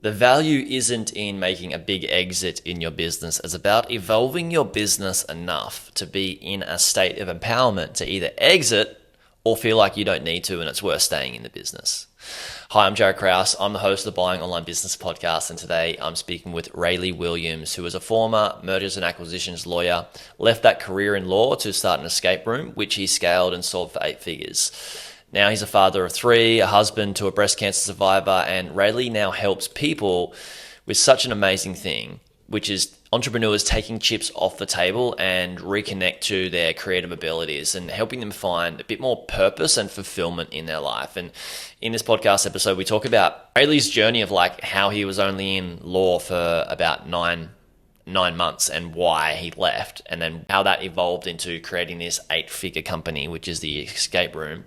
The value isn't in making a big exit in your business. It's about evolving your business enough to be in a state of empowerment to either exit or feel like you don't need to and it's worth staying in the business. Hi, I'm Jaryd Krause. I'm the host of the Buying Online Business Podcast, and today I'm speaking with Raleigh Williams, who is a former mergers and acquisitions lawyer, left that career in law to start an escape room, which he scaled and sold for 8 figures. Now he's a father of three, a husband to a breast cancer survivor, and Raleigh now helps people with such an amazing thing, which is entrepreneurs taking chips off the table and reconnect to their creative abilities and helping them find a bit more purpose and fulfillment in their life. And in this podcast episode, we talk about Raleigh's journey of like how he was only in law for about nine months and why he left, and then how that evolved into creating this 8-figure company, which is the escape room,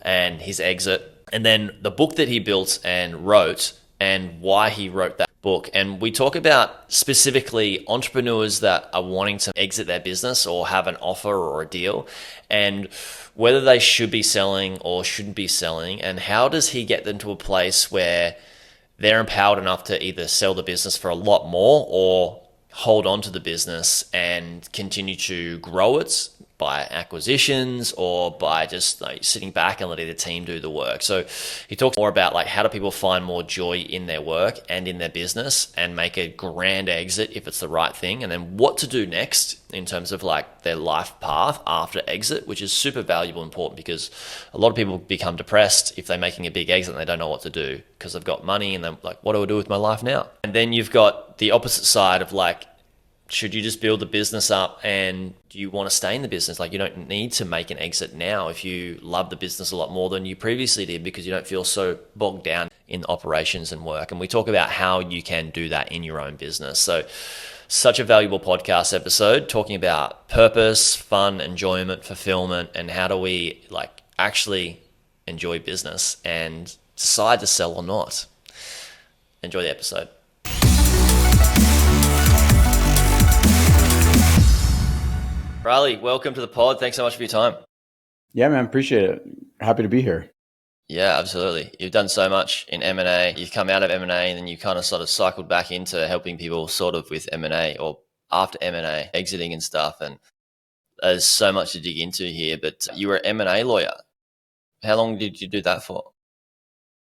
and his exit, and then the book that he built and wrote and why he wrote that book. And we talk about specifically entrepreneurs that are wanting to exit their business or have an offer or a deal, and whether they should be selling or shouldn't be selling, and how does he get them to a place where they're empowered enough to either sell the business for a lot more or hold on to the business and continue to grow it by acquisitions or by just like sitting back and letting the team do the work. So he talks more about like how do people find more joy in their work and in their business and make a grand exit if it's the right thing, and then what to do next in terms of like their life path after exit, which is super valuable and important because a lot of people become depressed if they're making a big exit and they don't know what to do because they've got money and they're like, what do I do with my life now? And then you've got the opposite side of like, should you just build the business up and do you want to stay in the business? Like you don't need to make an exit now if you love the business a lot more than you previously did because you don't feel so bogged down in operations and work. And we talk about how you can do that in your own business. So such a valuable podcast episode talking about purpose, fun, enjoyment, fulfillment, and how do we like actually enjoy business and decide to sell or not. Enjoy the episode. Raleigh, welcome to the pod. Thanks so much for your time. Yeah, man, appreciate it. Happy to be here. Yeah, absolutely. You've done so much in M&A. You've come out of M&A and then you kind of sort of cycled back into helping people sort of with M&A or after M&A, exiting and stuff. And there's so much to dig into here, but you were an M&A lawyer. How long did you do that for?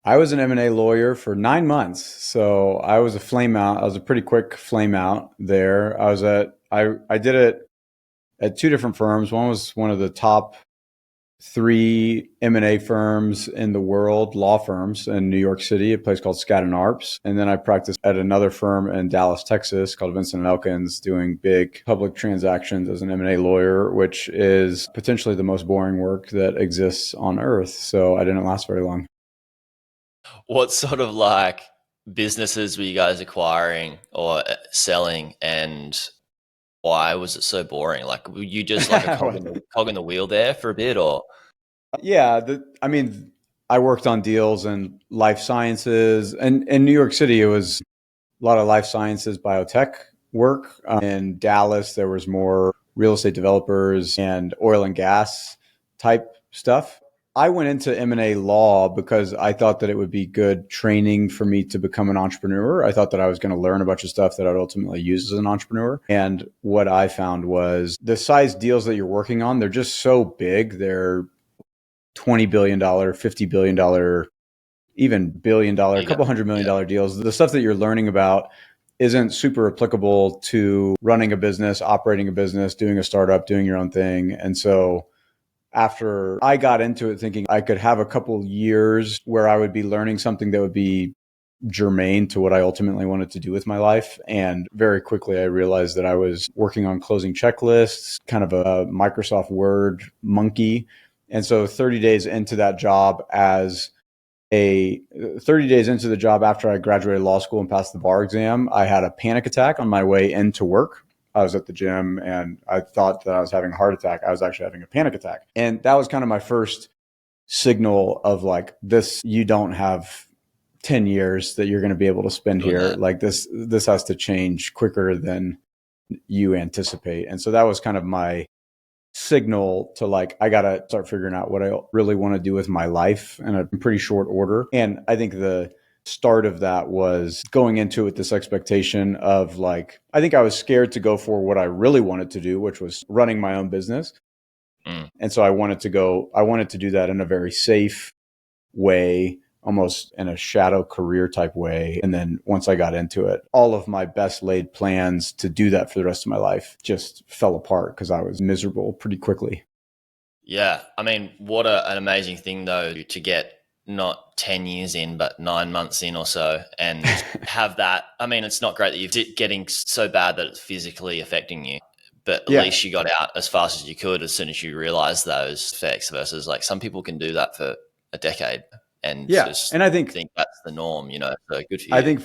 I was an M&A lawyer for 9 months. So I was a flame out. I was a pretty quick flame out there. I did it at two different firms. One was one of the top 3 M&A firms in the world, law firms in New York City, a place called Skadden Arps. And then I practiced at another firm in Dallas, Texas called Vincent & Elkins, doing big public transactions as an M&A lawyer, which is potentially the most boring work that exists on earth. So I didn't last very long. What sort of like businesses were you guys acquiring or selling, and why was it so boring? Like, were you just like a cog in the wheel there for a bit, or? Yeah, I worked on deals in life sciences, and in New York City, it was a lot of life sciences, biotech work. In Dallas, there was more real estate developers and oil and gas type stuff. I went into M&A law because I thought that it would be good training for me to become an entrepreneur. I thought that I was going to learn a bunch of stuff that I'd ultimately use as an entrepreneur. And what I found was the size deals that you're working on, they're just so big. They're $20 billion, $50 billion, even billion dollar, a couple $100 million deals. The stuff that you're learning about isn't super applicable to running a business, operating a business, doing a startup, doing your own thing. And so after I got into it thinking I could have a couple years where I would be learning something that would be germane to what I ultimately wanted to do with my life. And very quickly, I realized that I was working on closing checklists, kind of a Microsoft Word monkey. And so 30 days into that job 30 days into the job after I graduated law school and passed the bar exam, I had a panic attack on my way into work. I was at the gym and I thought that I was having a heart attack. I was actually having a panic attack. And that was kind of my first signal of like, this, you don't have 10 years that you're going to be able to spend here. Like this has to change quicker than you anticipate. And so that was kind of my signal to like, I got to start figuring out what I really want to do with my life in a pretty short order. And I think the start of that was going into it with this expectation of like, I think I was scared to go for what I really wanted to do, which was running my own business. And so I wanted to do that in a very safe way, almost in a shadow career type way. And then once I got into it, all of my best laid plans to do that for the rest of my life just fell apart because I was miserable pretty quickly. Yeah. I mean, what an amazing thing, though, to get not 10 years in, but 9 months in or so and have that. I mean, it's not great that you're getting so bad that it's physically affecting you, but at least you got out as fast as you could as soon as you realized those effects versus like some people can do that for a decade and just and I think that's the norm, so good for you. I think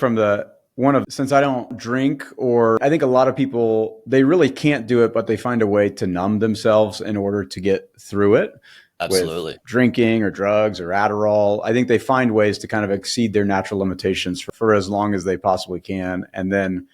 since I don't drink, or I think a lot of people, they really can't do it, but they find a way to numb themselves in order to get through it. Absolutely. With drinking or drugs or Adderall. I think they find ways to kind of exceed their natural limitations for as long as they possibly can. And then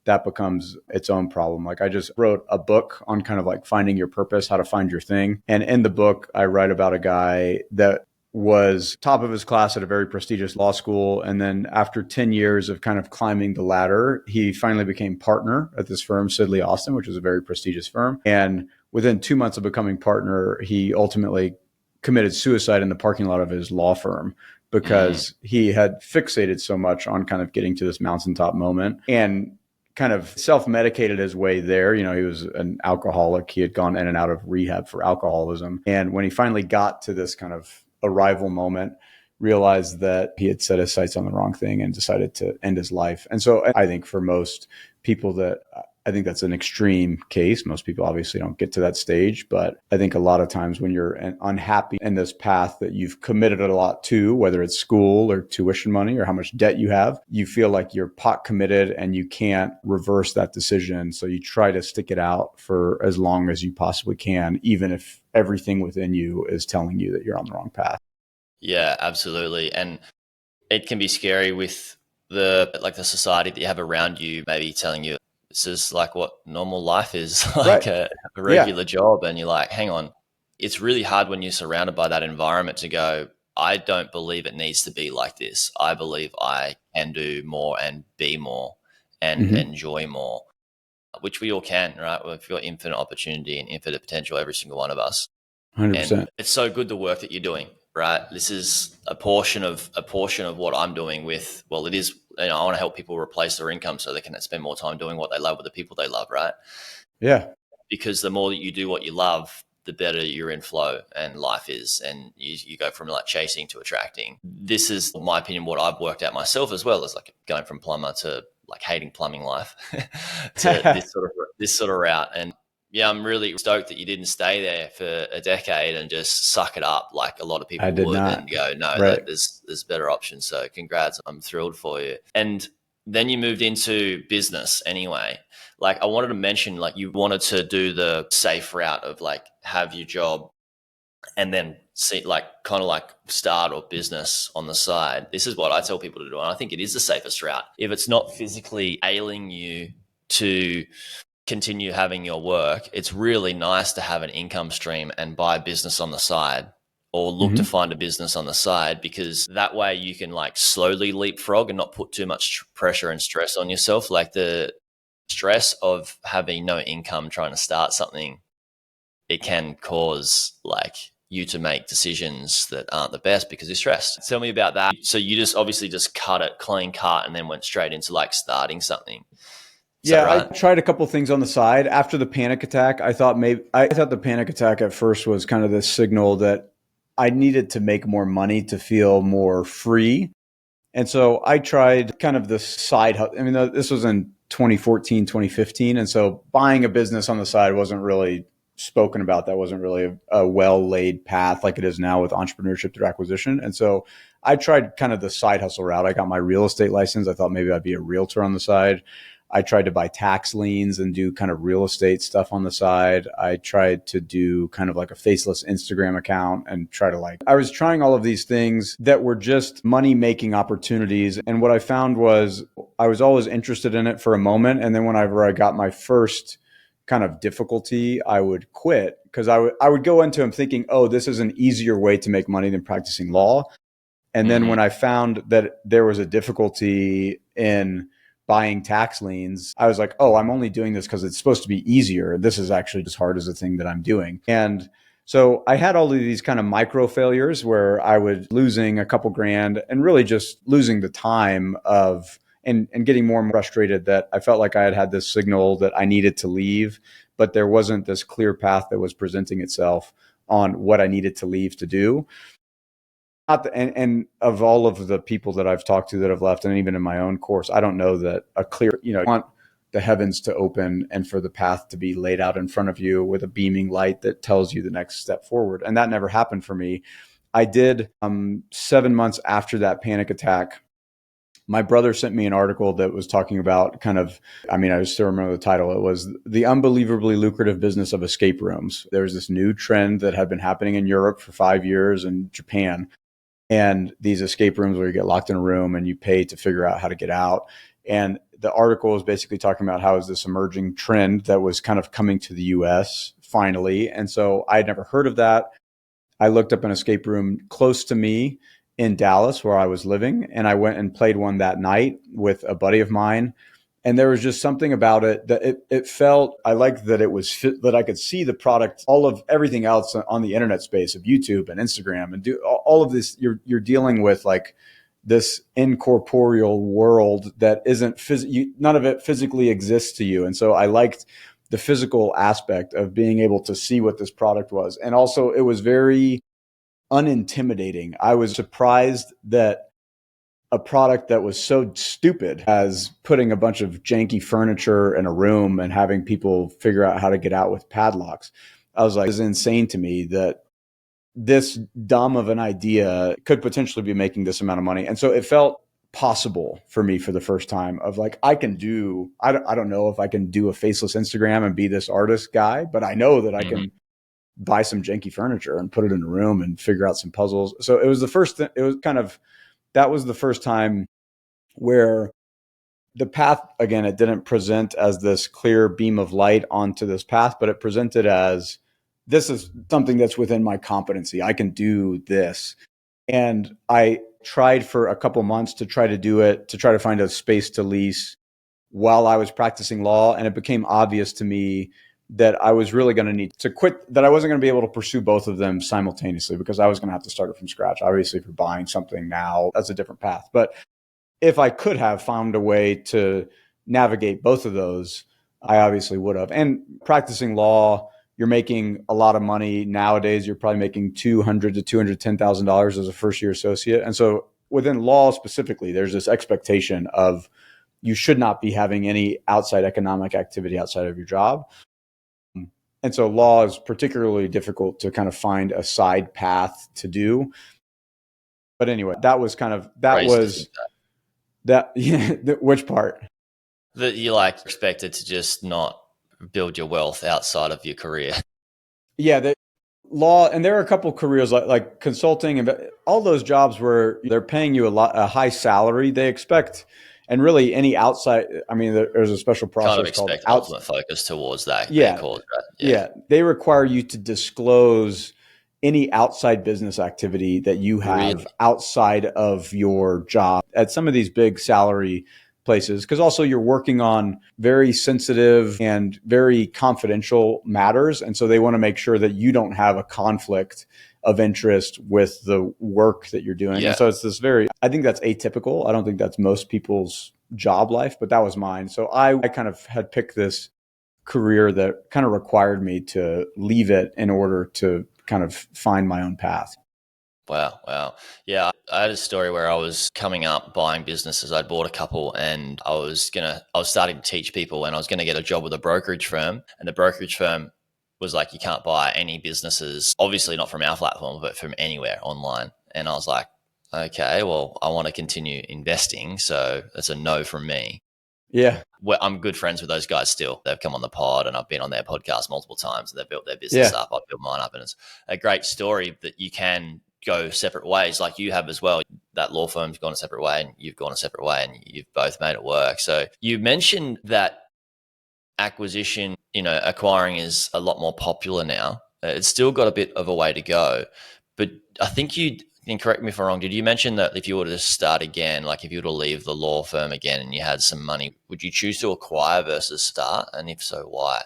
that becomes its own problem. Like I just wrote a book on kind of like finding your purpose, how to find your thing. And in the book, I write about a guy that was top of his class at a very prestigious law school. And then after 10 years of kind of climbing the ladder, he finally became partner at this firm, Sidley Austin, which is a very prestigious firm. And within 2 months of becoming partner, he ultimately committed suicide in the parking lot of his law firm because he had fixated so much on kind of getting to this mountaintop moment and kind of self-medicated his way there. He was an alcoholic. He had gone in and out of rehab for alcoholism. And when he finally got to this kind of arrival moment, realized that he had set his sights on the wrong thing and decided to end his life. And so I think for most people I think that's an extreme case. Most people obviously don't get to that stage, but I think a lot of times when you're unhappy in this path that you've committed a lot to, whether it's school or tuition money or how much debt you have, you feel like you're pot committed and you can't reverse that decision. So you try to stick it out for as long as you possibly can, even if everything within you is telling you that you're on the wrong path. Yeah, absolutely. And it can be scary with the society that you have around you, maybe telling you this is like what normal life is, like a regular job. And you're like, hang on. It's really hard when you're surrounded by that environment to go, I don't believe it needs to be like this. I believe I can do more and be more and enjoy more, which we all can, right? We've got infinite opportunity and infinite potential, every single one of us. 100%. And it's so good, the work that you're doing, right? This is a portion of what I'm doing with, well, it is, I want to help people replace their income so they can spend more time doing what they love with the people they love, right? Yeah. Because the more that you do what you love, the better you're in flow and life is. And you go from like chasing to attracting. This is, in my opinion, what I've worked out myself as well, as like going from plumber to like hating plumbing life to this sort of route. And yeah, I'm really stoked that you didn't stay there for a decade and just suck it up like a lot of people would not. And go, no, right. There's better options. So congrats. I'm thrilled for you. And then you moved into business anyway. Like I wanted to mention, like you wanted to do the safe route of like have your job and then see like kind of like start or business on the side. This is what I tell people to do. And I think it is the safest route. If it's not physically ailing you to continue having your work, it's really nice to have an income stream and buy a business on the side or look to find a business on the side, because that way you can like slowly leapfrog and not put too much pressure and stress on yourself. Like the stress of having no income trying to start something, it can cause like you to make decisions that aren't the best because you're stressed. Tell me about that. So you just obviously just cut it clean cut and then went straight into like starting something. I tried a couple things on the side after the panic attack. I thought the panic attack at first was kind of this signal that I needed to make more money to feel more free. And so I tried kind of the side hustle. I mean, this was in 2014, 2015. And so buying a business on the side wasn't really spoken about. That wasn't really a well-laid path like it is now with entrepreneurship through acquisition. And so I tried kind of the side hustle route. I got my real estate license. I thought maybe I'd be a realtor on the side. I tried to buy tax liens and do kind of real estate stuff on the side. I tried to do kind of like a faceless Instagram account and I was trying all of these things that were just money making opportunities. And what I found was I was always interested in it for a moment. And then whenever I got my first kind of difficulty, I would quit because I would go into them thinking, oh, this is an easier way to make money than practicing law. And then when I found that there was a difficulty in buying tax liens, I was like, oh, I'm only doing this because it's supposed to be easier. This is actually as hard as the thing that I'm doing. And so I had all of these kind of micro failures where I was losing a couple grand and really just losing the time of and getting more and more frustrated that I felt like I had this signal that I needed to leave, but there wasn't this clear path that was presenting itself on what I needed to leave to do. And of all of the people that I've talked to that have left, and even in my own course, I don't know that a clear, you want the heavens to open and for the path to be laid out in front of you with a beaming light that tells you the next step forward. And that never happened for me. I did 7 months after that panic attack. My brother sent me an article that was talking about I still remember the title. It was The Unbelievably Lucrative Business of Escape Rooms. There was this new trend that had been happening in Europe for 5 years and Japan. And these escape rooms where you get locked in a room and you pay to figure out how to get out. And the article was basically talking about how is this emerging trend that was kind of coming to the US finally. And so I had never heard of that. I looked up an escape room close to me in Dallas where I was living, and I went and played one that night with a buddy of mine. And there was just something about it that it felt, I liked that it was that I could see the product, all of everything else on the internet space of YouTube and Instagram and do all of this. You're dealing with like this incorporeal world that isn't none of it physically exists to you. And so I liked the physical aspect of being able to see what this product was. And also it was very unintimidating. I was surprised that a product that was so stupid as putting a bunch of janky furniture in a room and having people figure out how to get out with padlocks. I was like, it's insane to me that this dumb of an idea could potentially be making this amount of money. And so it felt possible for me for the first time of like, I don't know if I can do a faceless Instagram and be this artist guy, but I know that I can buy some janky furniture and put it in a room and figure out some puzzles. So it was that was the first time where the path, again, it didn't present as this clear beam of light onto this path, but it presented as this is something that's within my competency. I can do this. And I tried for a couple months to try to do it, to try to find a space to lease while I was practicing law. And it became obvious to me that I was really going to need to quit, that I wasn't going to be able to pursue both of them simultaneously because I was going to have to start it from scratch. Obviously, if you're buying something now, that's a different path. But if I could have found a way to navigate both of those, I obviously would have. And practicing law, you're making a lot of money nowadays. You're probably making $200,000 to $210,000 as a first-year associate. And so within law specifically, there's this expectation of you should not be having any outside economic activity outside of your job. And so law is particularly difficult to kind of find a side path to do. But anyway, which part? That you expected to just not build your wealth outside of your career. Yeah, the law, and there are a couple careers like consulting and all those jobs where they're paying you a high salary. They expect, and really any outside, there's a special process kind of called expect ultimate focus towards that. Yeah, cause, right? Yeah, they require you to disclose any outside business activity that you have outside of your job at some of these big salary places, because also you're working on very sensitive and very confidential matters. And so they want to make sure that you don't have a conflict of interest with the work that you're doing. Yeah. And so it's I think that's atypical. I don't think that's most people's job life, but that was mine. So I kind of had picked this career that kind of required me to leave it in order to kind of find my own path. Wow. Yeah, I had a story where I was coming up buying businesses. I'd bought a couple and I was starting to teach people, and I was going to get a job with a brokerage firm, and the brokerage firm was like, you can't buy any businesses, obviously not from our platform, but from anywhere online. And I was like, okay, well, I want to continue investing, so that's a no from me. Yeah. I'm good friends with those guys still. They've come on the pod and I've been on their podcast multiple times, and they've built their business up. I've built mine up, and it's a great story that you can go separate ways like you have as well. That law firm's gone a separate way and you've gone a separate way, and you've both made it work. So you mentioned that acquisition, acquiring is a lot more popular now. It's still got a bit of a way to go, but I think you And correct me if I'm wrong, did you mention that if you were to start again, like if you were to leave the law firm again and you had some money, would you choose to acquire versus start? And if so, why?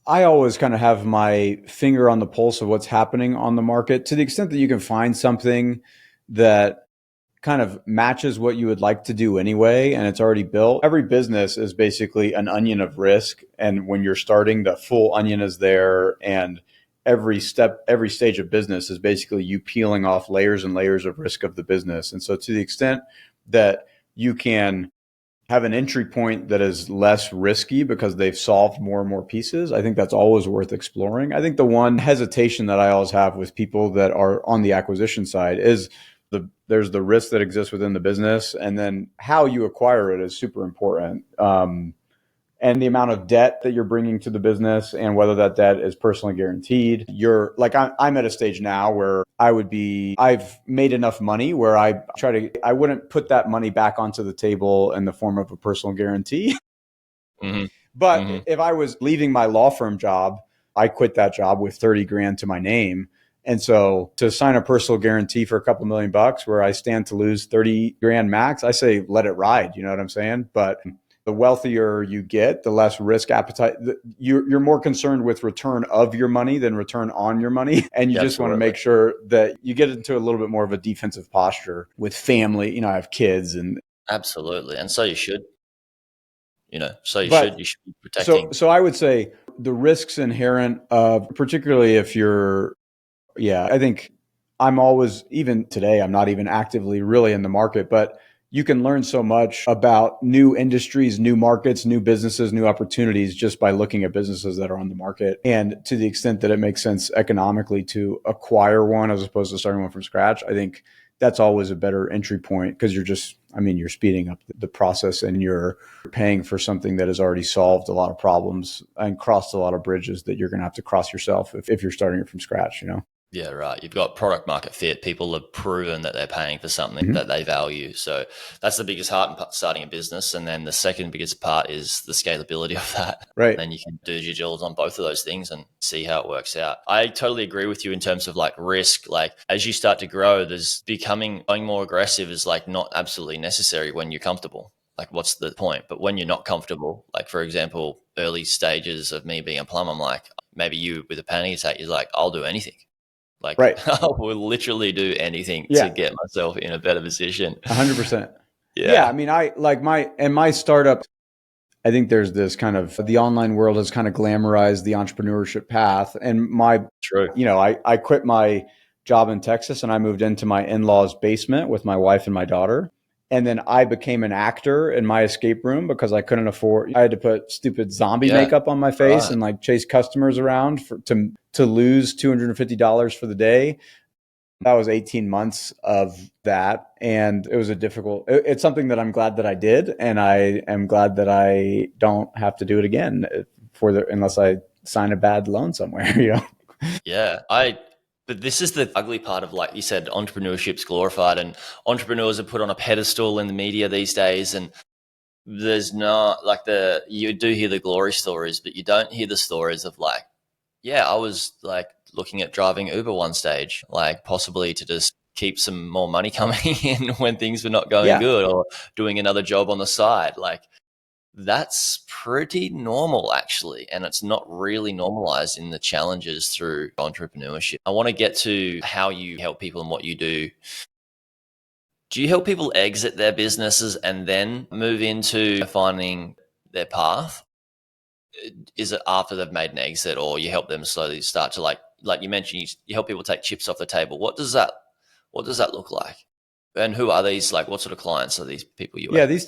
I always kind of have my finger on the pulse of what's happening on the market to the extent that you can find something that kind of matches what you would like to do anyway, and it's already built. Every business is basically an onion of risk. And when you're starting, the full onion is there. And every step, every stage of business is basically you peeling off layers and layers of risk of the business. And so to the extent that you can have an entry point that is less risky because they've solved more and more pieces, I think that's always worth exploring. I think the one hesitation that I always have with people that are on the acquisition side is there's the risk that exists within the business, and then how you acquire it is super important. And the amount of debt that you're bringing to the business and whether that debt is personally guaranteed. I'm at a stage now where I've made enough money where I wouldn't put that money back onto the table in the form of a personal guarantee. Mm-hmm. But Mm-hmm. if I was leaving my law firm job, I quit that job with 30 grand to my name. And so to sign a personal guarantee for a couple $1,000,000 where I stand to lose 30 grand max, I say, let it ride. You know what I'm saying? But the wealthier you get, the less risk appetite. You're more concerned with return of your money than return on your money. And you just want to make sure that you get into a little bit more of a defensive posture with family. You know, I have kids and Absolutely. And so you should, you should be protecting. So I would say the risks inherent of, particularly if I think I'm always, even today, I'm not even actively really in the market, but you can learn so much about new industries, new markets, new businesses, new opportunities just by looking at businesses that are on the market. And to the extent that it makes sense economically to acquire one as opposed to starting one from scratch, I think that's always a better entry point because you're speeding up the process and you're paying for something that has already solved a lot of problems and crossed a lot of bridges that you're going to have to cross yourself if you're starting it from scratch, Yeah, right. You've got product market fit. People have proven that they're paying for something that they value. So that's the biggest part in starting a business. And then the second biggest part is the scalability of that. Right. And then you can do due diligence on both of those things and see how it works out. I totally agree with you in terms of like risk. Like as you start to grow, going more aggressive is like not absolutely necessary when you're comfortable. Like what's the point? But when you're not comfortable, like for example, early stages of me being a plumber, I'm like, maybe you with a panic attack, you're like, I'll do anything. Like right. I will literally do anything to get myself in a better position. 100%. Yeah. I mean, my startup, I think there's this kind of, the online world has kind of glamorized the entrepreneurship path. And I quit my job in Texas and I moved into my in-laws' basement with my wife and my daughter. And then I became an actor in my escape room because I couldn't afford, I had to put stupid zombie makeup on my face and like chase customers around to lose $250 for the day. That was 18 months of that. And it was it's something that I'm glad that I did. And I am glad that I don't have to do it again unless I sign a bad loan somewhere, Yeah. But this is the ugly part of, like you said, entrepreneurship's glorified and entrepreneurs are put on a pedestal in the media these days. And there's not like you do hear the glory stories, but you don't hear the stories of like, I was like looking at driving Uber one stage, like possibly to just keep some more money coming in when things were not going good, or doing another job on the side. Like that's pretty normal actually. And it's not really normalized in the challenges through entrepreneurship. I want to get to how you help people and what you do. Do you help people exit their businesses and then move into finding their path? Is it after they've made an exit, or you help them slowly start to like you mentioned, you help people take chips off the table? What does that look like? And who are these? Like, what sort of clients are these people you have? They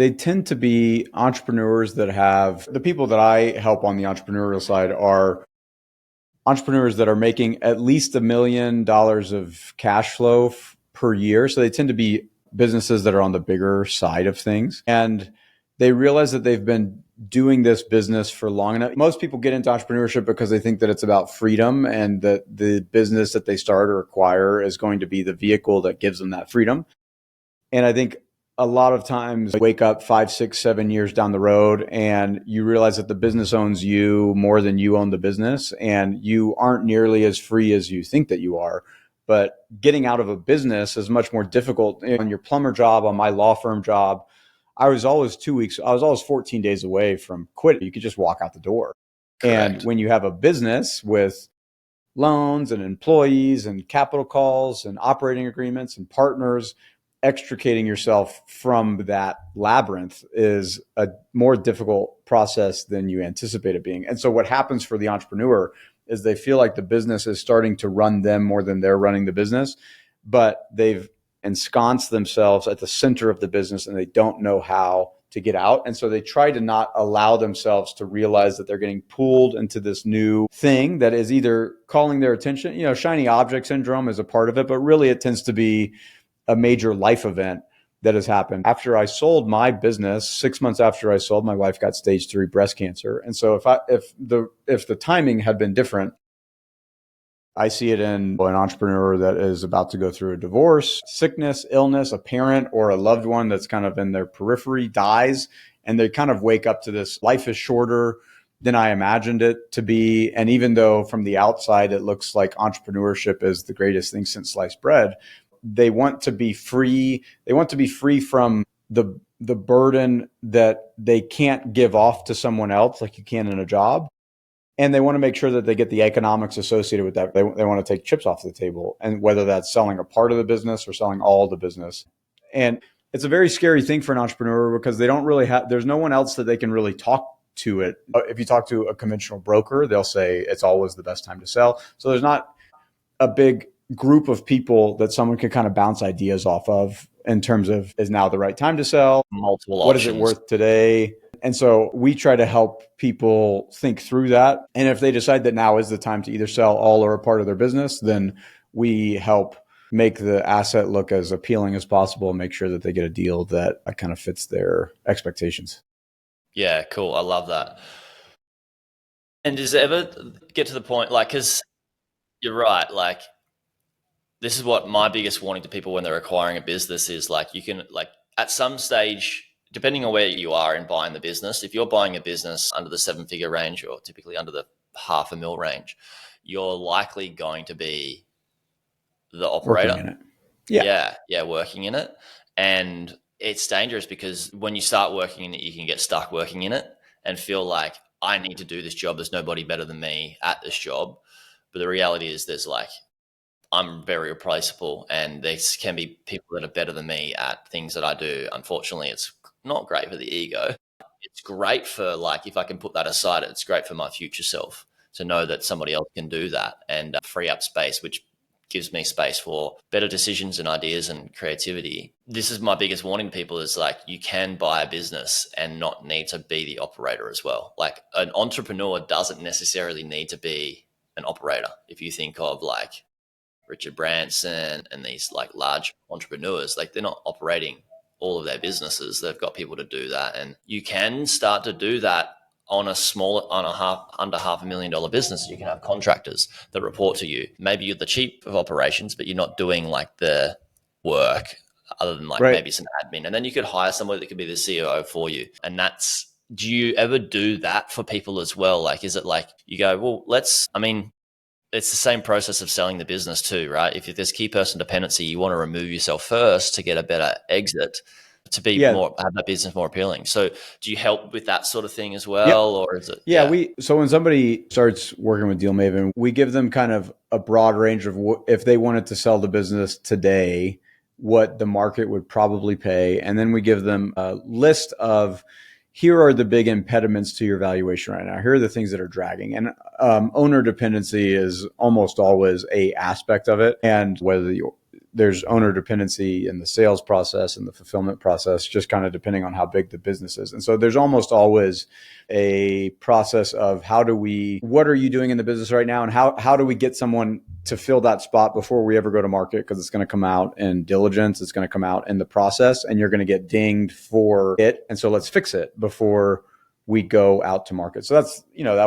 tend to be entrepreneurs that have, the people that I help on the entrepreneurial side are entrepreneurs that are making at least $1 million of cash flow per year. So they tend to be businesses that are on the bigger side of things. And they realize that they've been doing this business for long enough. Most people get into entrepreneurship because they think that it's about freedom and that the business that they start or acquire is going to be the vehicle that gives them that freedom. And I think a lot of times you wake up 5, 6, 7 years down the road and you realize that the business owns you more than you own the business, and you aren't nearly as free as you think that you are. But getting out of a business is much more difficult. On your plumber job, on my law firm job, I was always 14 days away from quitting. You could just walk out the door. And Correct. when you have a business with loans and employees and capital calls and operating agreements and partners, extricating yourself from that labyrinth is a more difficult process than you anticipate it being. And so what happens for the entrepreneur is they feel like the business is starting to run them more than they're running the business, but they've ensconced themselves at the center of the business and they don't know how to get out. And so they try to not allow themselves to realize that they're getting pulled into this new thing that is either calling their attention. Shiny object syndrome is a part of it, but really it tends to be a major life event that has happened. After I sold my business, 6 months after I sold, my wife got stage 3 breast cancer. And so if the timing had been different, I see it in an entrepreneur that is about to go through a divorce, sickness, illness, a parent or a loved one that's kind of in their periphery dies, and they kind of wake up to this life is shorter than I imagined it to be. And even though from the outside it looks like entrepreneurship is the greatest thing since sliced bread, they want to be free. They want to be free from the burden that they can't give off to someone else like you can in a job. And they want to make sure that they get the economics associated with that. They want to take chips off the table, and whether that's selling a part of the business or selling all the business. And it's a very scary thing for an entrepreneur because they don't really have, there's no one else that they can really talk to it. If you talk to a conventional broker, they'll say it's always the best time to sell. So there's not a big group of people that someone can kind of bounce ideas off of in terms of, is now the right time to sell? Multiple What options. is it worth today? And so we try to help people think through that. And if they decide that now is the time to either sell all or a part of their business, then we help make the asset look as appealing as possible and make sure that they get a deal that kind of fits their expectations. Yeah, cool. I love that. And does it ever get to the point, like, because you're right, like, this is what my biggest warning to people when they're acquiring a business is, like, you can, like, at some stage, depending on where you are in buying the business, if you're buying a business under the 7-figure range or typically under the $500,000 range, you're likely going to be the operator. Working in it. Yeah, working in it. And it's dangerous because when you start working in it, you can get stuck working in it and feel like, I need to do this job. There's nobody better than me at this job. But the reality is I'm very replaceable, and there can be people that are better than me at things that I do. Unfortunately, it's not great for the ego. It's great for, like, if I can put that aside, it's great for my future self to know that somebody else can do that and free up space, which gives me space for better decisions and ideas and creativity. This is my biggest warning to people is, like, you can buy a business and not need to be the operator as well. Like, an entrepreneur doesn't necessarily need to be an operator. If you think of, like, Richard Branson and these, like, large entrepreneurs, like, they're not operating all of their businesses. They've got people to do that. And you can start to do that on a under $500,000 business. You can have contractors that report to you. Maybe you're the chief of operations, but you're not doing, like, the work other than, like, right. Maybe some admin. And then you could hire somebody that could be the COO for you. And do you ever do that for people as well? Like, is it like you go, well, it's the same process of selling the business too, right? If there's key person dependency, you want to remove yourself first to get a better exit, to be have that business more appealing. So do you help with that sort of thing as well? Or is it? Yeah. So when somebody starts working with DealMaven, we give them kind of a broad range of if they wanted to sell the business today, what the market would probably pay. And then we give them a list of, here are the big impediments to your valuation right now. Here are the things that are dragging. And owner dependency is almost always a aspect of it. And whether there's owner dependency in the sales process and the fulfillment process, just kind of depending on how big the business is. And so there's almost always a process of what are you doing in the business right now? And how do we get someone to fill that spot before we ever go to market? Because it's going to come out in diligence. It's going to come out in the process and you're going to get dinged for it. And so let's fix it before we go out to market. So that's, I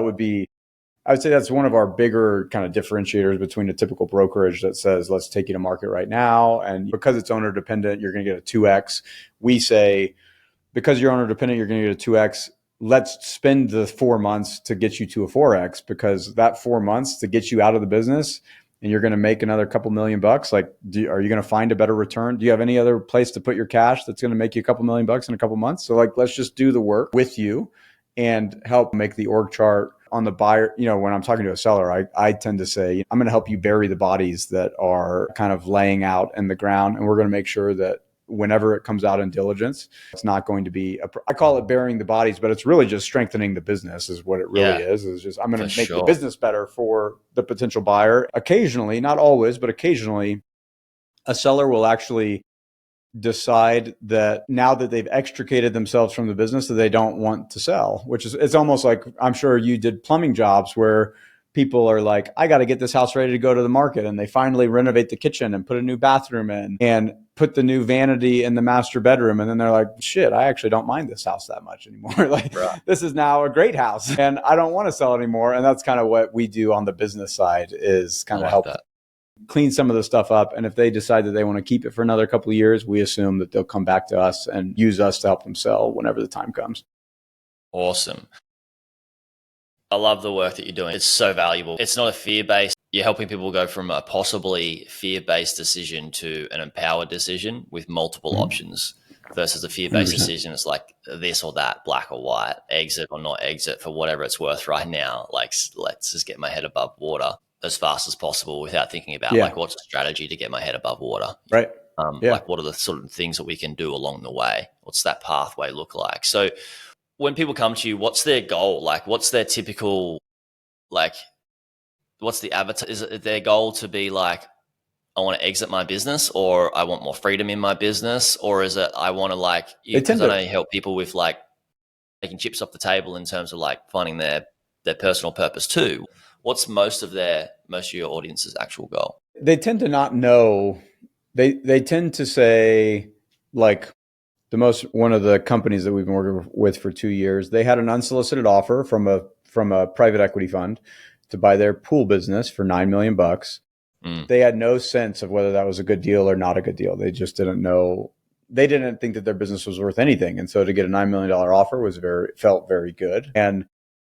would say that's one of our bigger kind of differentiators between a typical brokerage that says, let's take you to market right now. And because it's owner dependent, you're going to get a 2X. We say, because you're owner dependent, you're going to get a 2X. Let's spend the 4 months to get you to a 4X, because that 4 months to get you out of the business and you're going to make another couple $1,000,000, like, are you going to find a better return? Do you have any other place to put your cash that's going to make you a couple $1,000,000 in a couple months? So like, let's just do the work with you and help make the org chart on the buyer. When I'm talking to a seller, I tend to say, I'm going to help you bury the bodies that are kind of laying out in the ground. And we're going to make sure that whenever it comes out in diligence, it's not going to be, I call it burying the bodies, but it's really just strengthening the business is what it really is. It's just, I'm going to make the business better for the potential buyer. Occasionally, not always, but occasionally, a seller will actually decide that now that they've extricated themselves from the business, that they don't want to sell, it's almost like, I'm sure you did plumbing jobs where people are like, I got to get this house ready to go to the market. And they finally renovate the kitchen and put a new bathroom in and put the new vanity in the master bedroom. And then they're like, shit, I actually don't mind this house that much anymore. This is now a great house and I don't want to sell anymore. And that's kind of what we do on the business side, is kind of help clean some of the stuff up. And if they decide that they want to keep it for another couple of years, we assume that they'll come back to us and use us to help them sell whenever the time comes. Awesome. I love the work that you're doing. It's so valuable. It's not a fear-based. You're helping people go from a possibly fear-based decision to an empowered decision with multiple options, versus a fear-based 100%. Decision. It's like this or that, black or white, exit or not exit for whatever it's worth right now. Like, let's just get my head above water as fast as possible without thinking about like, what's a strategy to get my head above water? Right. Like, what are the sort of things that we can do along the way? What's that pathway look like? So when people come to you, what's their goal? Like, what's their typical, like, what's the avatar? Is it their goal to be like, I want to exit my business, or I want more freedom in my business? Or is it, I want to like, because I know you help people with like taking chips off the table in terms of like finding their personal purpose too. What's most of your audience's actual goal? They tend to not know. They tend to say, like, one of the companies that we've been working with for 2 years, they had an unsolicited offer from a private equity fund to buy their pool business for $9 million. They had no sense of whether that was a good deal or not a good deal. They just didn't know. They didn't think that their business was worth anything. And so to get a $9 million offer felt very good. And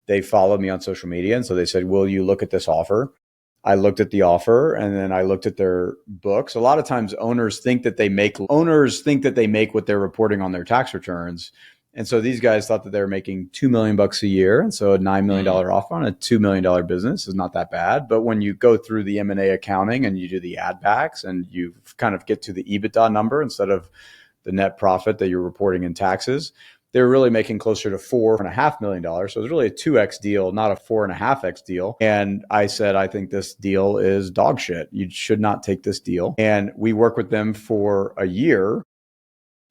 they followed me on social media. And so they said, will you look at this offer? I looked at the offer, and then I looked at their books. A lot of times owners think that they make what they're reporting on their tax returns. And so these guys thought that they were making $2 million a year. And so a $9 million offer on a $2 million business is not that bad. But when you go through the M&A accounting and you do the add backs and you kind of get to the EBITDA number instead of the net profit that you're reporting in taxes, they're really making closer to $4.5 million. So it's really a 2x deal, not a 4.5x deal. And I said, I think this deal is dog shit. You should not take this deal. And we worked with them for a year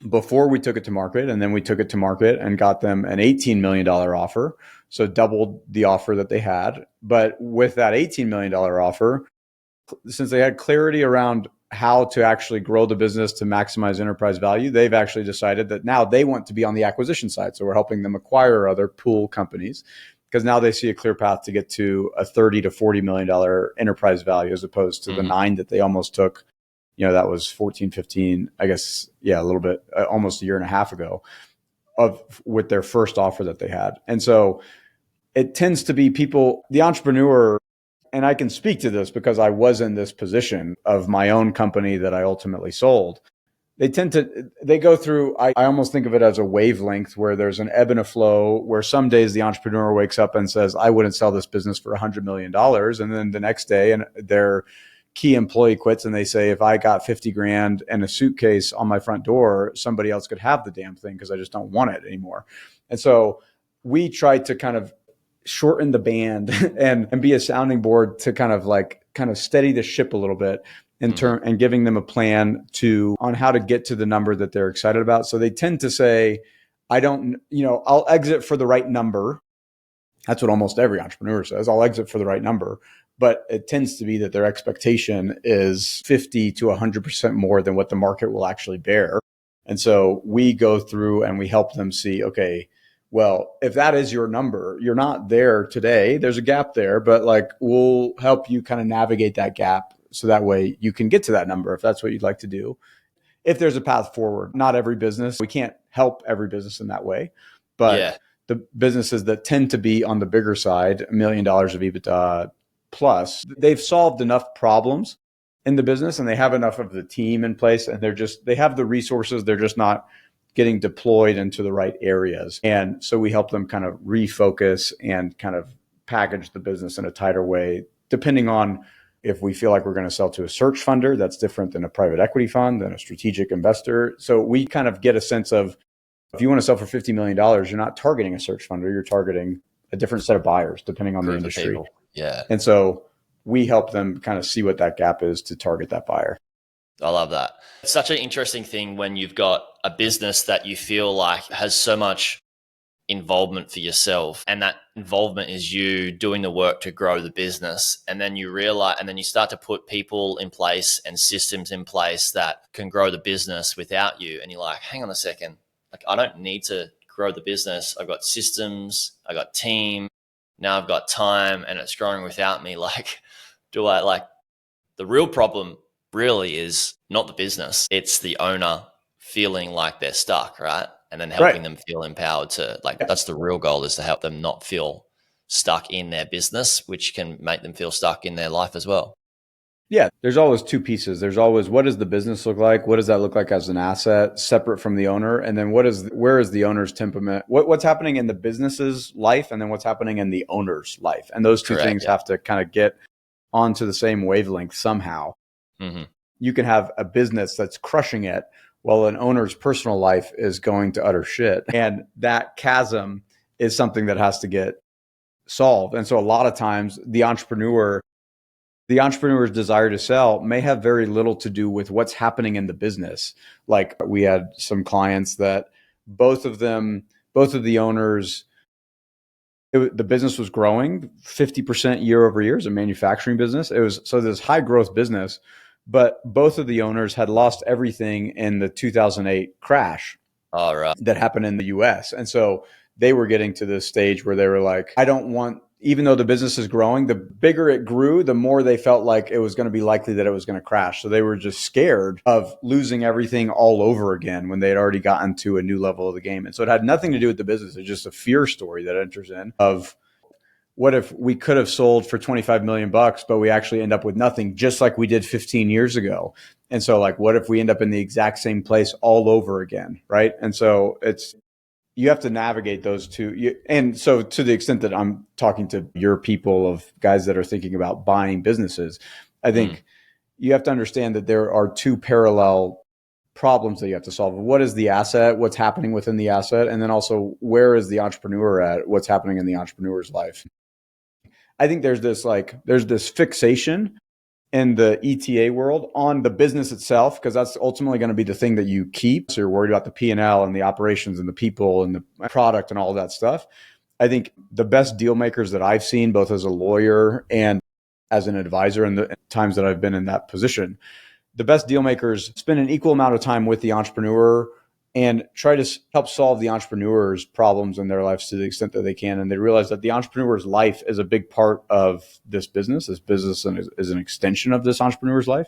before we took it to market. And then we took it to market and got them an $18 million offer. So doubled the offer that they had. But with that $18 million offer, since they had clarity around how to actually grow the business to maximize enterprise value, they've actually decided that now they want to be on the acquisition side. So we're helping them acquire other pool companies, because now they see a clear path to get to a $30 to $40 million enterprise value, as opposed to the 9 that they almost took. That was 14, 15, I guess. Yeah, a little bit, almost a year and a half ago with their first offer that they had. And so it tends to be people, the entrepreneur, and I can speak to this because I was in this position of my own company that I ultimately sold. They go through, I almost think of it as a wavelength where there's an ebb and a flow, where some days the entrepreneur wakes up and says, I wouldn't sell this business for $100 million. And then the next day, and their key employee quits and they say, if I got 50 grand and a suitcase on my front door, somebody else could have the damn thing because I just don't want it anymore. And so we tried to kind of shorten the band and be a sounding board to kind of steady the ship a little bit and giving them a plan on how to get to the number that they're excited about. So they tend to say, I'll exit for the right number. That's what almost every entrepreneur says. I'll exit for the right number. But it tends to be that their expectation is 50 to 100% more than what the market will actually bear. And so we go through and we help them see, okay, well, if that is your number, you're not there today. There's a gap there, but like, we'll help you kind of navigate that gap so that way you can get to that number if that's what you'd like to do. If there's a path forward, not every business, we can't help every business in that way, but the businesses that tend to be on the bigger side, $1 million of EBITDA, plus. They've solved enough problems in the business and they have enough of the team in place and they have the resources. They're just not getting deployed into the right areas. And so we help them kind of refocus and kind of package the business in a tighter way, depending on if we feel like we're going to sell to a search funder, that's different than a private equity fund, than a strategic investor. So we kind of get a sense of, if you want to sell for $50 million, you're not targeting a search funder, you're targeting a different set of buyers depending on the industry. Yeah. And so we help them kind of see what that gap is to target that buyer. I love that. It's such an interesting thing when you've got a business that you feel like has so much involvement for yourself, and that involvement is you doing the work to grow the business. And then you realize, and then you start to put people in place and systems in place that can grow the business without you. And you're like, hang on a second, like I don't need to grow the business. I've got systems, I got team, now I've got time and it's growing without me. Like, the real problem really is not the business. It's the owner feeling like they're stuck, right? And then helping them feel empowered to, that's the real goal, is to help them not feel stuck in their business, which can make them feel stuck in their life as well. Yeah, there's always two pieces. There's always, what does the business look like? What does that look like as an asset separate from the owner? And then where is the owner's temperament? What's happening in the business's life, and then what's happening in the owner's life? And those two things have to kind of get onto the same wavelength somehow. Mm-hmm. You can have a business that's crushing it while an owner's personal life is going to utter shit. And that chasm is something that has to get solved. And so a lot of times the entrepreneur's desire to sell may have very little to do with what's happening in the business. Like, we had some clients that both of the owners, the business was growing 50% year over year as a manufacturing business. It was so this high growth business, but both of the owners had lost everything in the 2008 crash that happened in the US. And so they were getting to this stage where they were like, even though the business is growing, the bigger it grew, the more they felt like it was going to be likely that it was going to crash. So they were just scared of losing everything all over again when they had already gotten to a new level of the game. And so it had nothing to do with the business. It's just a fear story that enters in of, what if we could have sold for 25 million bucks, but we actually end up with nothing, just like we did 15 years ago. And so, like, what if we end up in the exact same place all over again? Right. And so you have to navigate those two. And so to the extent that I'm talking to your people of guys that are thinking about buying businesses, I think you have to understand that there are two parallel problems that you have to solve. What is the asset? What's happening within the asset? And then also, where is the entrepreneur at? What's happening in the entrepreneur's life? I think there's this fixation in the ETA world on the business itself, because that's ultimately going to be the thing that you keep. So you're worried about the P&L and the operations and the people and the product and all that stuff. I think the best deal makers that I've seen, both as a lawyer and as an advisor in the times that I've been in that position, the best deal makers spend an equal amount of time with the entrepreneur and try to help solve the entrepreneur's problems in their lives to the extent that they can. And they realize that the entrepreneur's life is a big part of this business. This business is an extension of this entrepreneur's life.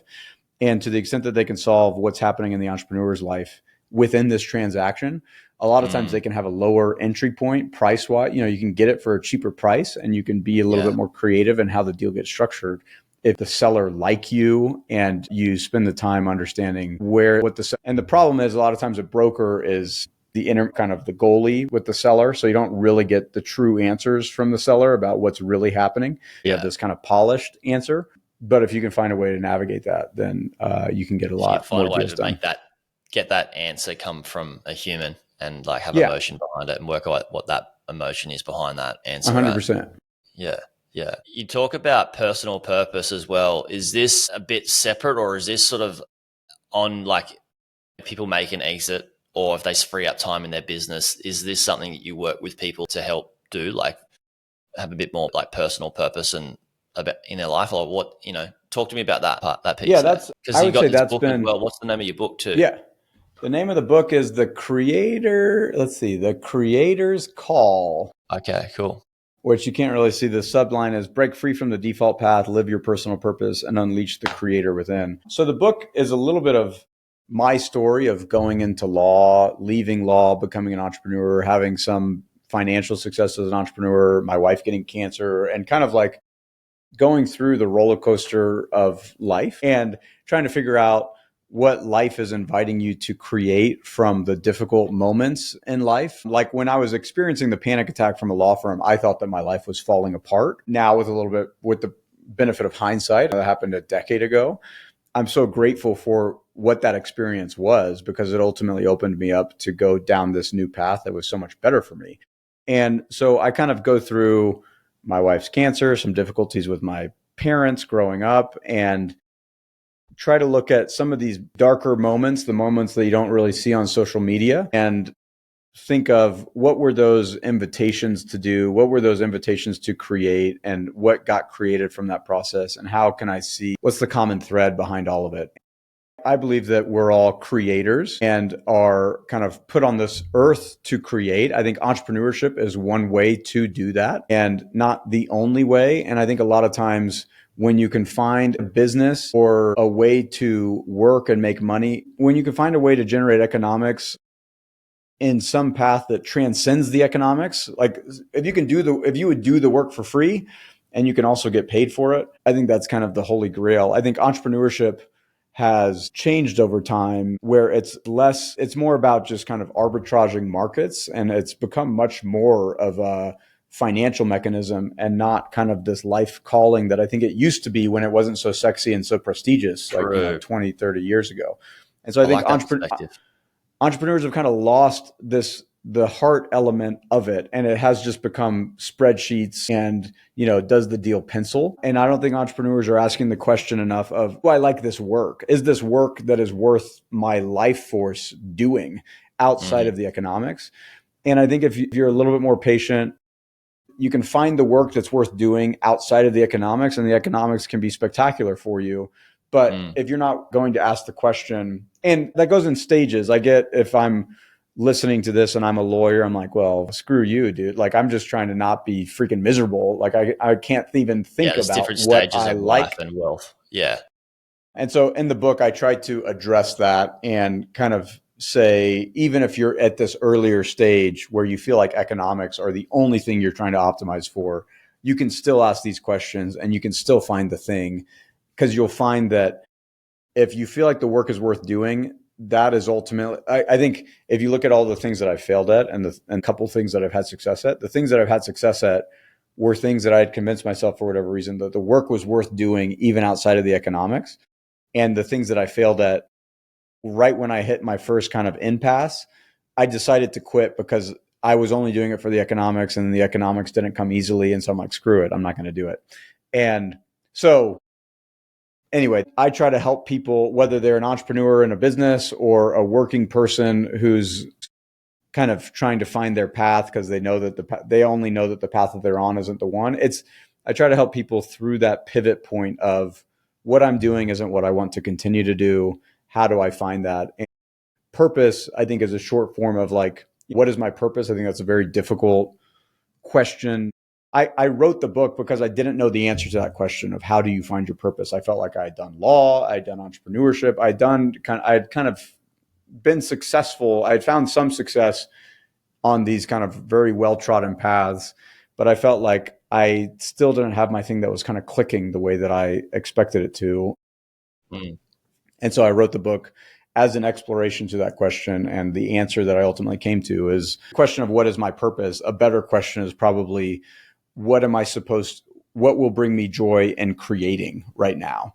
And to the extent that they can solve what's happening in the entrepreneur's life within this transaction, a lot of times they can have a lower entry point price-wise. You can get it for a cheaper price, and you can be a little bit more creative in how the deal gets structured. If the seller like you and you spend the time understanding and the problem is, a lot of times a broker is the kind of the goalie with the seller. So you don't really get the true answers from the seller about what's really happening. You have this kind of polished answer. But if you can find a way to navigate that, then you can get a lot more deals done. Get that answer come from a human and have emotion behind it, and work out what that emotion is behind that answer. 100%. Right? Yeah. You talk about personal purpose as well. Is this a bit separate, or is this sort of on people make an exit, or if they free up time in their business, is this something that you work with people to help do, have a bit more personal purpose and a bit in their life, or what, talk to me about that piece. Yeah, I would say that's been, what's the name of your book too? Yeah. The name of the book is The Creator's Call. Okay, cool. Which you can't really see. The subline is break free from the default path, live your personal purpose, and unleash the creator within. So the book is a little bit of my story of going into law, leaving law, becoming an entrepreneur, having some financial success as an entrepreneur, my wife getting cancer, and kind of going through the roller coaster of life and trying to figure out what life is inviting you to create from the difficult moments in life. Like when I was experiencing the panic attack from a law firm, I thought that my life was falling apart. Now, with the benefit of hindsight, that happened a decade ago. I'm so grateful for what that experience was, because it ultimately opened me up to go down this new path that was so much better for me. And so I kind of go through my wife's cancer, some difficulties with my parents growing up, and try to look at some of these darker moments, the moments that you don't really see on social media, and think of what were those invitations to do, what were those invitations to create, and what got created from that process, and how can I see what's the common thread behind all of it. I believe that we're all creators and are kind of put on this earth to create. I think entrepreneurship is one way to do that and not the only way. And I think a lot of times when you can find a business or a way to work and make money, when you can find a way to generate economics in some path that transcends the economics, like if you would do the work for free and you can also get paid for it, I think that's kind of the holy grail. I think entrepreneurship has changed over time, where it's more about just kind of arbitraging markets, and it's become much more of a financial mechanism and not kind of this life calling that I think it used to be when it wasn't so sexy and so prestigious, like 20, 30 years ago. And so I think entrepreneurs have kind of lost the heart element of it, and it has just become spreadsheets and, does the deal pencil? And I don't think entrepreneurs are asking the question enough of, do I like this work? Is this work that is worth my life force doing outside of the economics? And I think if you're a little bit more patient, you can find the work that's worth doing outside of the economics, and the economics can be spectacular for you. But if you're not going to ask the question, and that goes in stages. I get, if I'm listening to this and I'm a lawyer, I'm like, well, screw you, dude. Like, I'm just trying to not be freaking miserable. Like, I can't even think about different what stages I of like. life and wealth. Yeah. And so in the book, I try to address that and kind of say, even if you're at this earlier stage where you feel like economics are the only thing you're trying to optimize for, you can still ask these questions and you can still find the thing, because you'll find that if you feel like the work is worth doing, that is ultimately, I think if you look at all the things that I've failed at and a couple of things that I've had success at, the things that I've had success at were things that I had convinced myself for whatever reason that the work was worth doing even outside of the economics. And the things that I failed at, right when I hit my first kind of impasse, I decided to quit because I was only doing it for the economics, and the economics didn't come easily. And so I'm like, screw it, I'm not going to do it. And so anyway, I try to help people, whether they're an entrepreneur in a business or a working person who's kind of trying to find their path because they know that they only know that the path that they're on isn't the one. I try to help people through that pivot point of, what I'm doing isn't what I want to continue to do. How do I find that? And purpose, I think, is a short form of like, what is my purpose? I think that's a very difficult question. I wrote the book because I didn't know the answer to that question of how do you find your purpose. I felt like I had done law, I had done entrepreneurship, I had kind of been successful. I had found some success on these kind of very well-trodden paths, but I felt like I still didn't have my thing that was kind of clicking the way that I expected it to. And so I wrote the book as an exploration to that question. And the answer that I ultimately came to is the question of what is my purpose? A better question is probably, what will bring me joy in creating right now?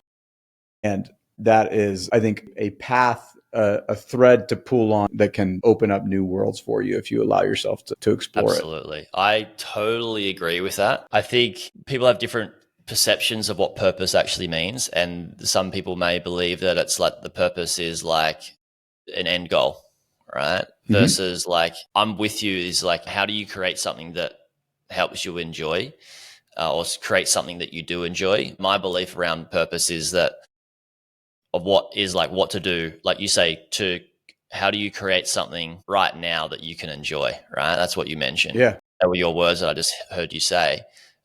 And that is, I think, a path, a thread to pull on that can open up new worlds for you if you allow yourself to explore it. Absolutely. I totally agree with that. I think people have different perceptions of what purpose actually means. And some people may believe that it's like the purpose is like an end goal, right? Versus like, I'm with you is like, how do you create something that helps you enjoy or create something that you do enjoy? My belief around purpose is that of what is like what to do, like you say, to how do you create something right now that you can enjoy, right? That's what you mentioned. Yeah. That were your words that I just heard you say.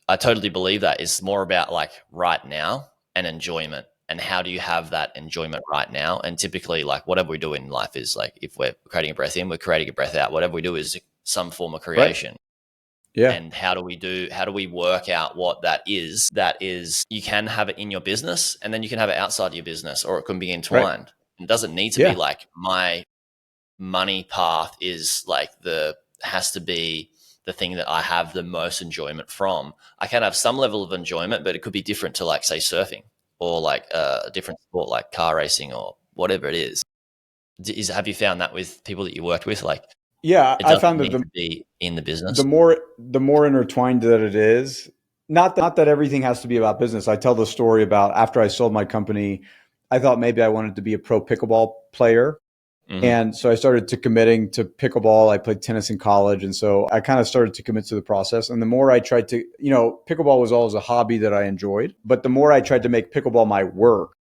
I totally believe that it's more about like right now and enjoyment. And how do you have that enjoyment right now? And typically, like whatever we do in life is like, if we're creating a breath in, we're creating a breath out. Whatever we do is some form of creation. Yeah. And how do we work out what that is you can have it in your business, and then you can have it outside your business, or it can be Right. entwined. It doesn't need to be Yeah. like my money path is like has to be the thing that I have the most enjoyment from. I can have some level of enjoyment, but it could be different to, like, say, surfing, or like a different sport like car racing or whatever it is. Have you found that with people that you worked with? Like, Yeah. it I doesn't found that need to be in the the business. more intertwined that it is, not that everything has to be about business. I tell the story about after I sold my company, I thought maybe I wanted to be a pro pickleball player. Mm-hmm. And so I started to committing to pickleball. I played tennis in college. And so I kind of started to commit to the process. And the more I tried to, pickleball was always a hobby that I enjoyed. But the more I tried to make pickleball my work,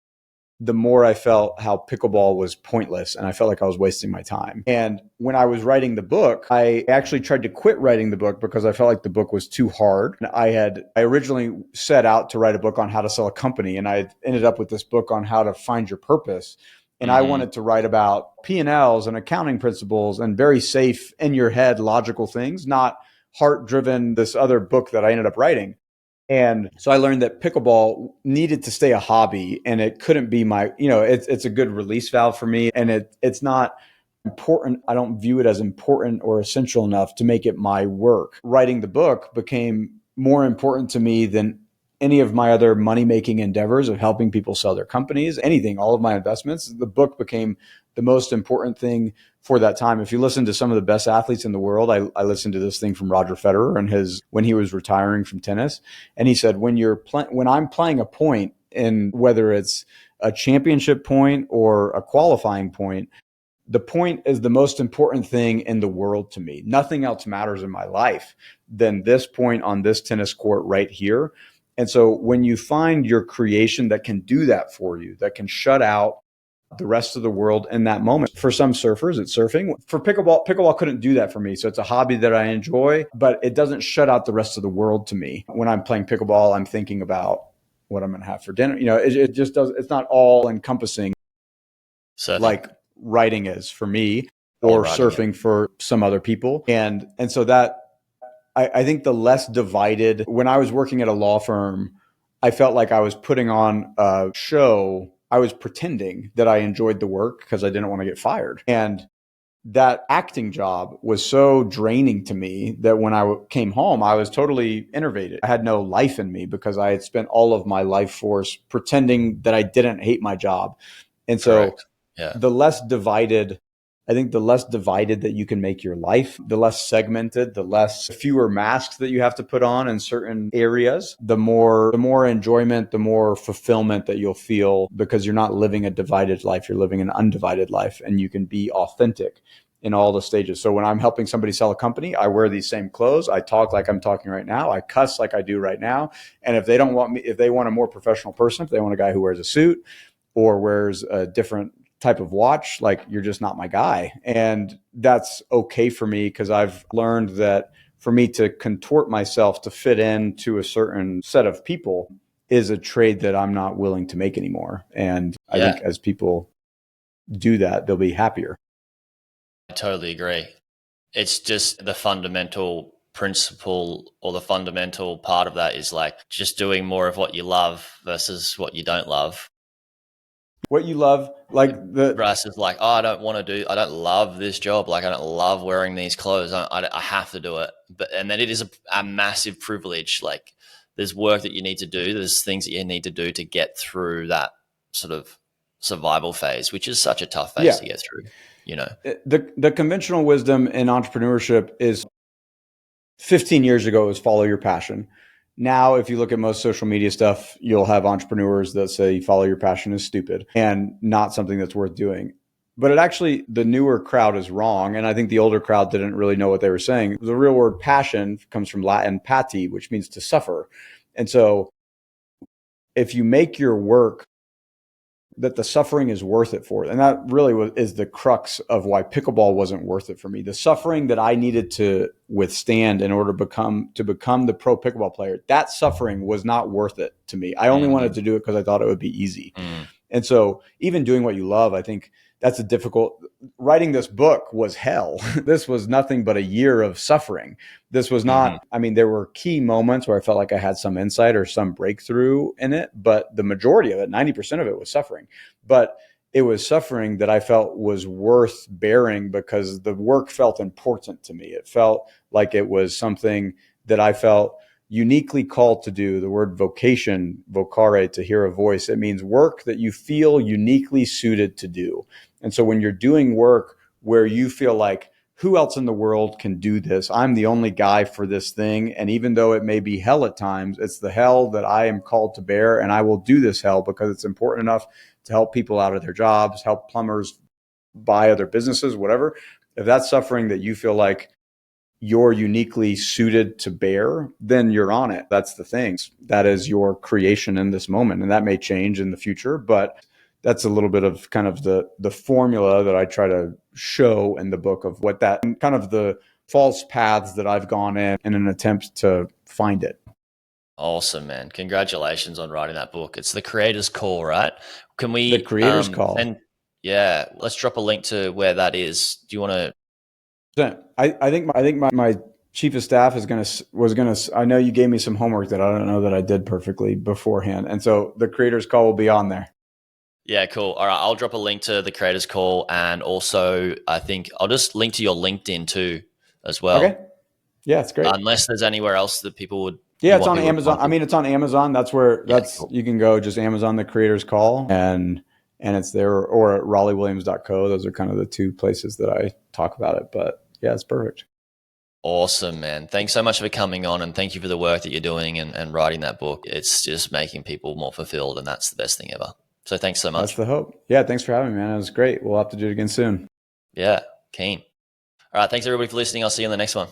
the more I felt how pickleball was pointless, and I felt like I was wasting my time. And when I was writing the book, I actually tried to quit writing the book because I felt like the book was too hard. And I originally set out to write a book on how to sell a company, and I ended up with this book on how to find your purpose. And I wanted to write about P&Ls and accounting principles and very safe, in your head, logical things, not heart driven, this other book that I ended up writing. And so I learned that pickleball needed to stay a hobby, and it couldn't be it's a good release valve for me, and it's not important. I don't view it as important or essential enough to make it my work. Writing the book became more important to me than any of my other money-making endeavors of helping people sell their companies, anything, all of my investments. The book became the most important thing for that time. If you listen to some of the best athletes in the world, I listened to this thing from Roger Federer and when he was retiring from tennis, and he said, when I'm playing a point, in whether it's a championship point or a qualifying point, the point is the most important thing in the world to me. Nothing else matters in my life than this point on this tennis court right here. And so when you find your creation that can do that for you, that can shut out the rest of the world in that moment. For some surfers, it's surfing. For pickleball couldn't do that for me. So it's a hobby that I enjoy, but it doesn't shut out the rest of the world to me. When I'm playing pickleball, I'm thinking about what I'm going to have for dinner. It just does. It's not all encompassing Surfing like writing is for me, or or writing, yeah. surfing for some other people. And so that I think the less divided, when I was working at a law firm, I felt like I was putting on a show. I was pretending that I enjoyed the work because I didn't want to get fired. And that acting job was so draining to me that when I came home, I was totally innervated. I had no life in me because I had spent all of my life force pretending that I didn't hate my job. And so Correct. Yeah. the less divided that you can make your life, the less segmented, fewer masks that you have to put on in certain areas, the more enjoyment, the more fulfillment that you'll feel, because you're not living a divided life, you're living an undivided life, and you can be authentic in all the stages. So when I'm helping somebody sell a company, I wear these same clothes. I talk like I'm talking right now. I cuss like I do right now. And if they want a more professional person, if they want a guy who wears a suit or wears a different type of watch, like, you're just not my guy. And that's okay for me, because I've learned that for me to contort myself to fit into a certain set of people is a trade that I'm not willing to make anymore. And I think as people do that, they'll be happier. I totally agree. It's just the fundamental principle, or the fundamental part of that is like just doing more of what you love versus what you don't love. What you love, like Russ is like, oh, I don't love this job. Like, I don't love wearing these clothes. I have to do it. And then it is a massive privilege. Like, there's work that you need to do. There's things that you need to do to get through that sort of survival phase, which is such a tough phase to get through. the conventional wisdom in entrepreneurship is 15 years ago was follow your passion. Now, if you look at most social media stuff, you'll have entrepreneurs that say follow your passion is stupid and not something that's worth doing. But the newer crowd is wrong. And I think the older crowd didn't really know what they were saying. The real word passion comes from Latin pati, which means to suffer. And so if you make your work that the suffering is worth it for it. And that really is the crux of why pickleball wasn't worth it for me. The suffering that I needed to withstand in order to become the pro pickleball player, that suffering was not worth it to me. I only wanted to do it because I thought it would be easy. And so even doing what you love, I think that's a difficult, writing this book was hell. This was nothing but a year of suffering. This was Mm-hmm. not, I mean, there were key moments where I felt like I had some insight or some breakthrough in it, but the majority of it, 90% of it was suffering. But it was suffering that I felt was worth bearing because the work felt important to me. It felt like it was something that I felt uniquely called to do. The word vocation, vocare, to hear a voice, it means work that you feel uniquely suited to do. And so when you're doing work where you feel like, who else in the world can do this? I'm the only guy for this thing. And even though it may be hell at times, it's the hell that I am called to bear. And I will do this hell because it's important enough to help people out of their jobs, help plumbers buy other businesses, whatever. If that's suffering that you feel like you're uniquely suited to bear, then you're on it. That's the thing. That is your creation in this moment. And that may change in the future, but that's a little bit of kind of the formula that I try to show in the book of what that kind of the false paths that I've gone in an attempt to find it. Awesome, man. Congratulations on writing that book. It's The Creator's Call, right? Can we The Creator's Call. and yeah, let's drop a link to where that is. Do you want to I think my chief of staff was gonna. I know you gave me some homework that I don't know that I did perfectly beforehand, and so the Creator's Call will be on there. Yeah, cool. All right, I'll drop a link to the Creators Call, and also I think I'll just link to your LinkedIn too, as well. Okay. Yeah, it's great. Unless there's anywhere else that people would. Yeah, it's on Amazon. I mean, it's on Amazon. That's where Cool. You can go, just Amazon The Creator's Call, and it's there, or at RaleighWilliams.co. Those are kind of the two places that I talk about it. But yeah, it's perfect. Awesome, man. Thanks so much for coming on, and thank you for the work that you're doing and writing that book. It's just making people more fulfilled, and that's the best thing ever. So thanks so much. That's the hope. Yeah, thanks for having me, man. It was great. We'll have to do it again soon. Yeah, keen. All right, thanks everybody for listening. I'll see you in the next one.